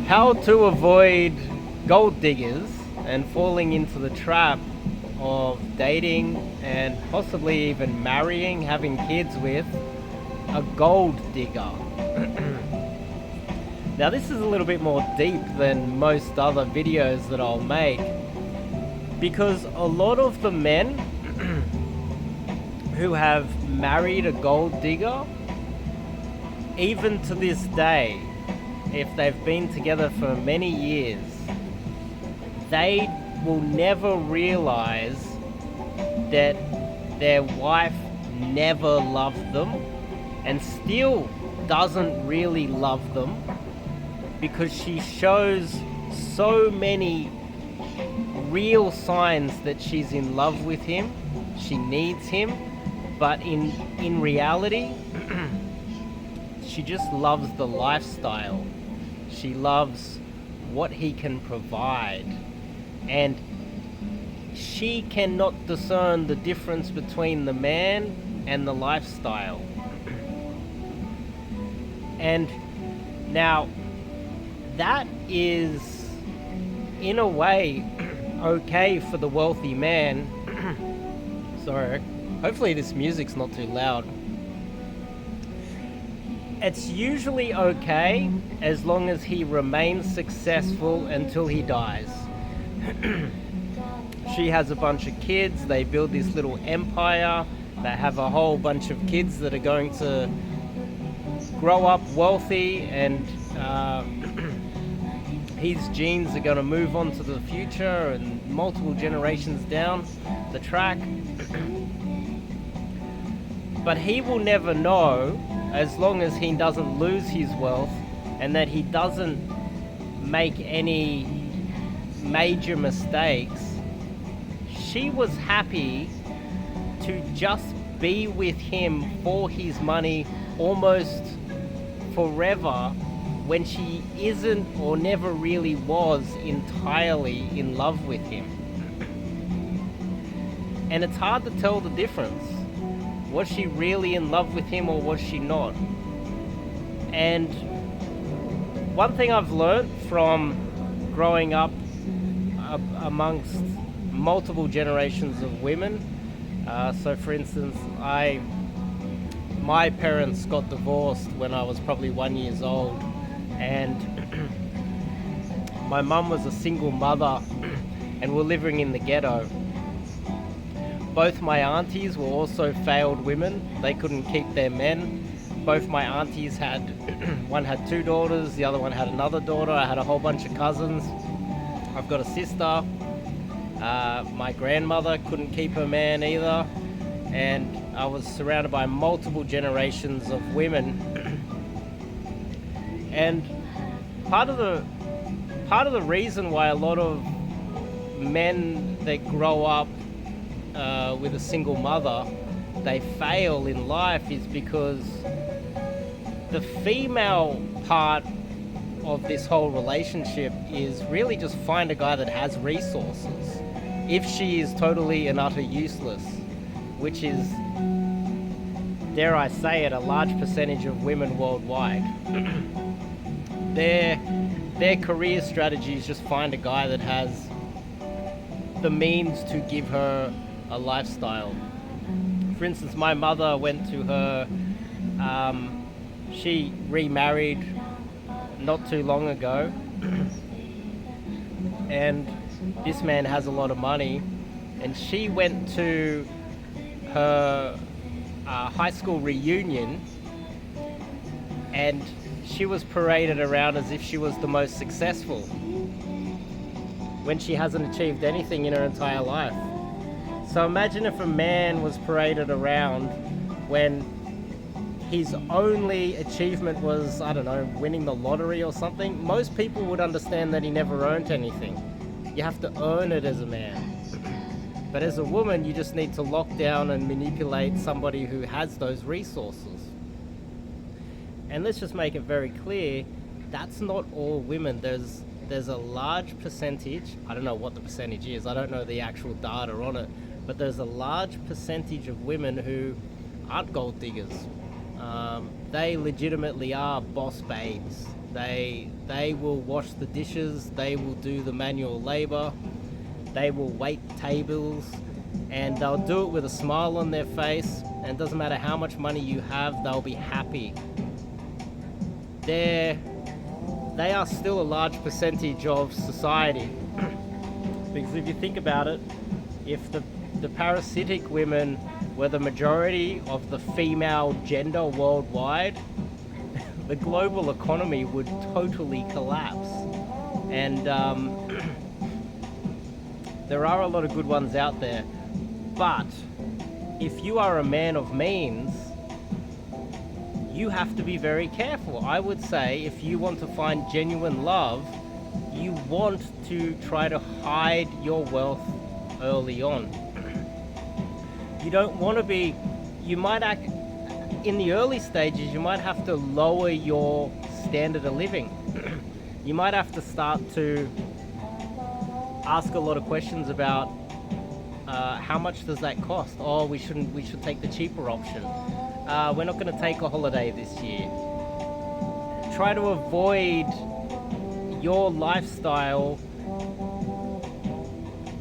How to avoid gold diggers and falling into the trap of dating and possibly even marrying, having kids with a gold digger. Now, this is a little bit more deep than most other videos that I'll make because a lot of the men who have married a gold digger, even to this day, if they've been together for many years, they will never realize that their wife never loved them and still doesn't really love them because she shows so many real signs that she's in love with him, she needs him, but in reality, she just loves the lifestyle. She loves what he can provide. And she cannot discern the difference between the man and the lifestyle. And now, that is, in a way, okay for the wealthy man. Sorry, hopefully this music's not too loud. It's usually okay as long as he remains successful until he dies. She has a bunch of kids, they build this little empire, they have a whole bunch of kids that are going to grow up wealthy, and his genes are going to move on to the future and multiple generations down the track. But he will never know, as long as he doesn't lose his wealth and that he doesn't make any major mistakes. She was happy to just be with him for his money almost forever, when she isn't or never really was entirely in love with him. And it's hard to tell the difference. Was she really in love with him or was she not? And one thing I've learned from growing up amongst multiple generations of women, so for instance, my parents got divorced when I was probably 1 year old, and my mum was a single mother and we're living in the ghetto. Both my aunties were also failed women. They couldn't keep their men. Both my aunties had, one had 2 daughters, the other one had another daughter. I had a whole bunch of cousins. I've got a sister. My grandmother couldn't keep her man either. And I was surrounded by multiple generations of women. And part of the reason why a lot of men that grow up with a single mother, they fail in life, is because the female part of this whole relationship is really just find a guy that has resources. If she is totally and utter useless, which is, dare I say it, a large percentage of women worldwide, their career strategy is just find a guy that has the means to give her a lifestyle. For instance, my mother went to her, she remarried not too long ago, and this man has a lot of money, and she went to her high school reunion, and she was paraded around as if she was the most successful when she hasn't achieved anything in her entire life. So imagine if a man was paraded around when his only achievement was, I don't know, winning the lottery or something. Most people would understand that he never earned anything. You have to earn it as a man. But as a woman, you just need to lock down and manipulate somebody who has those resources. And let's just make it very clear, that's not all women. There's a large percentage, I don't know what the percentage is, I don't know the actual data on it, but there's a large percentage of women who aren't gold diggers. They legitimately are boss babes. They will wash the dishes, they will do the manual labor, they will wait tables, and they'll do it with a smile on their face, and it doesn't matter how much money you have, they'll be happy. They are still a large percentage of society. Because if you think about it, if the parasitic women were the majority of the female gender worldwide, the global economy would totally collapse. And there are a lot of good ones out there. But if you are a man of means, you have to be very careful. I would say if you want to find genuine love, you want to try to hide your wealth early on. You don't want to be, you might act, in the early stages, you might have to lower your standard of living. You might have to start to ask a lot of questions about how much does that cost? Oh, we should take the cheaper option. We're not going to take a holiday this year. Try to avoid your lifestyle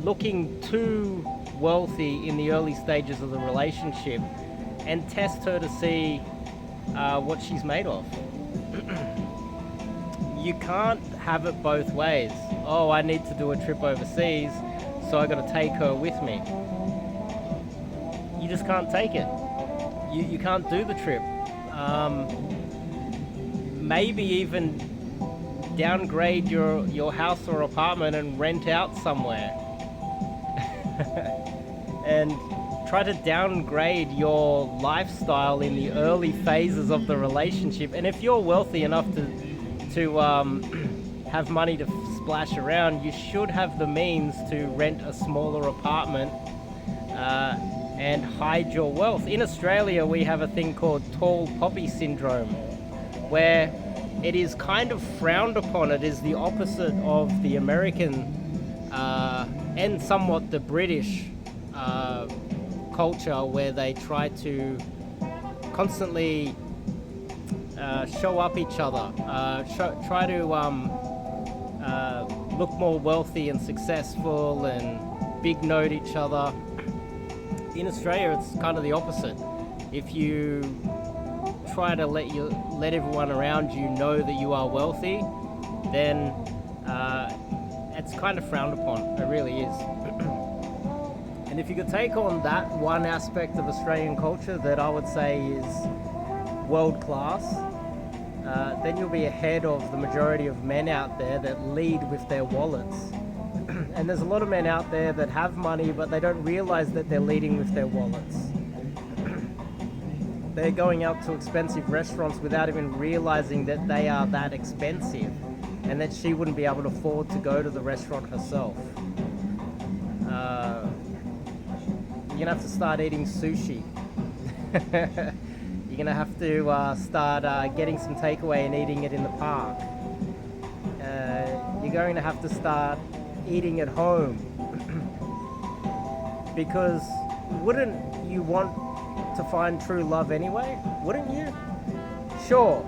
looking too wealthy in the early stages of the relationship, and test her to see what she's made of. You can't have it both ways. Oh, I need to do a trip overseas, so I got to take her with me. You just can't take it. You can't do the trip. Maybe even downgrade your house or apartment and rent out somewhere. And try to downgrade your lifestyle in the early phases of the relationship. And if you're wealthy enough to have money to splash around, you should have the means to rent a smaller apartment and hide your wealth. In Australia, we have a thing called tall poppy syndrome, where it is kind of frowned upon. It is the opposite of the American and somewhat the British culture, where they try to constantly show up each other, try to look more wealthy and successful and big note each other. In Australia, it's kind of the opposite. If you try to let everyone around you know that you are wealthy, then it's kind of frowned upon. It really is. And if you could take on that one aspect of Australian culture that I would say is world class, then you'll be ahead of the majority of men out there that lead with their wallets. And there's a lot of men out there that have money, but they don't realize that they're leading with their wallets. They're going out to expensive restaurants without even realizing that they are that expensive, and that she wouldn't be able to afford to go to the restaurant herself. You're gonna have to start eating sushi. You're gonna have to start getting some takeaway and eating it in the park. You're going to have to start eating at home. Because wouldn't you want to find true love anyway? Wouldn't you? Sure.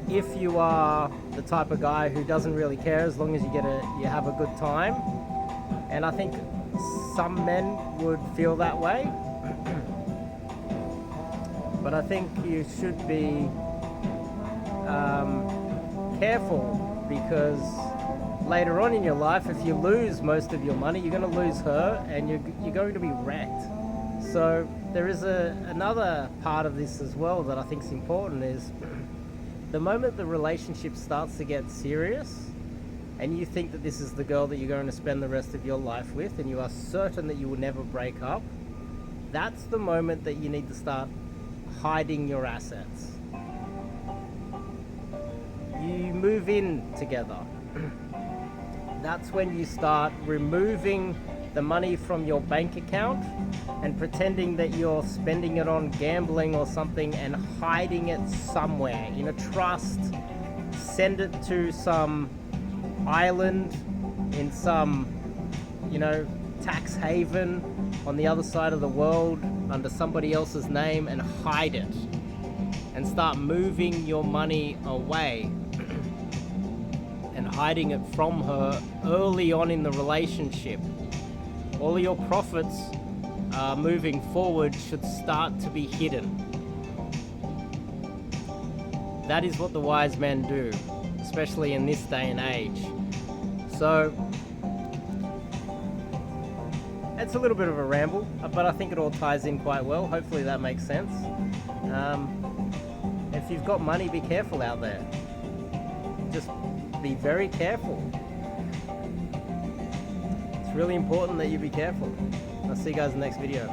If you are the type of guy who doesn't really care as long as you have a good time, and I think some men would feel that way, but I think you should be careful, because later on in your life, if you lose most of your money, you're going to lose her, and you're going to be wrecked. So there is another part of this as well that I think is important, is the moment the relationship starts to get serious and you think that this is the girl that you're going to spend the rest of your life with, and you are certain that you will never break up, that's the moment that you need to start hiding your assets. You move in together. That's when you start removing the money from your bank account and pretending that you're spending it on gambling or something, and hiding it somewhere in a trust. Send it to some island in some, tax haven on the other side of the world under somebody else's name, and hide it. and start moving your money away and hiding it from her early on in the relationship. All of your profits moving forward should start to be hidden. That is what the wise men do, especially in this day and age. So it's a little bit of a ramble, but I think it all ties in quite well. Hopefully that makes sense. If you've got money, be careful out there. Just be very careful. It's really important that you be careful. I'll see you guys in the next video.